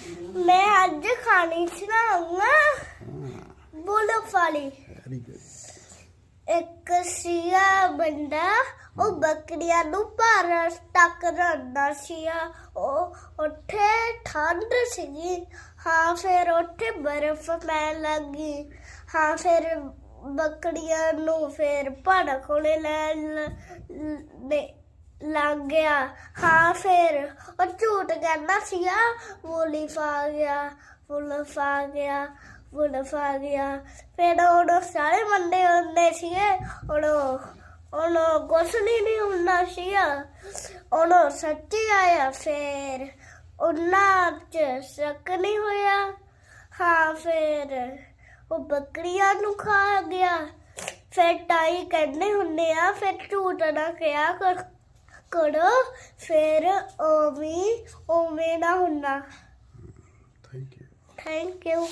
मैं आज खानी सुनाऊंगा बुलफ वाली। Very good. एक सिया बंदा ਉਹ ਬੱਕਰੀਆਂ ਨੂੰ ਭਾਰ ਤੱਕ ਰੱਖਦਾ ਸੀਗਾ। ਉਹ ਉੱਥੇ ਠੰਡ ਸੀਗੀ। ਹਾਂ ਫਿਰ ਉੱਥੇ ਬਰਫ਼ ਪੈਣ ਲੱਗੀ। ਹਾਂ ਫਿਰ ਬੱਕਰੀਆਂ ਨੂੰ ਫਿਰ ਪਹਾੜਾਂ ਕੋਲੇ ਲੱਗ ਗਿਆ। ਹਾਂ ਫਿਰ ਉਹ ਝੂਠ ਕਹਿੰਦਾ ਸੀਗਾ ਵੁਲਫ ਆ ਗਿਆ, ਵੁਲਫ ਆ ਗਿਆ, ਵੁਲਫ ਆ ਗਿਆ। ਫਿਰ ਉਹ ਸਾਰੇ ਮੰਡੇ ਹੁੰਦੇ ਸੀਗੇ। ਉਹਨੂੰ ਕੁਛ ਨਹੀਂ ਹੁੰਦਾ ਸੀਗਾ। ਉਹਨੂੰ ਸੱਚੀ ਆਇਆ। ਫਿਰ ਉਹਨਾਂ 'ਚ ਸ਼ੱਕ ਨਹੀਂ ਹੋਇਆ। ਹਾਂ ਫਿਰ ਉਹ ਬੱਕਰੀਆਂ ਨੂੰ ਖਾ ਗਿਆ। ਫਿਰ ਤਾਈ ਕਹਿੰਦੇ ਹੁੰਦੇ ਆ ਫਿਰ ਝੂਠ ਨਾ ਕਿਹਾ ਕਰੋ ਫਿਰ ਉਵੇਂ ਨਾ ਹੁੰਦਾ। Thank you. Thank you.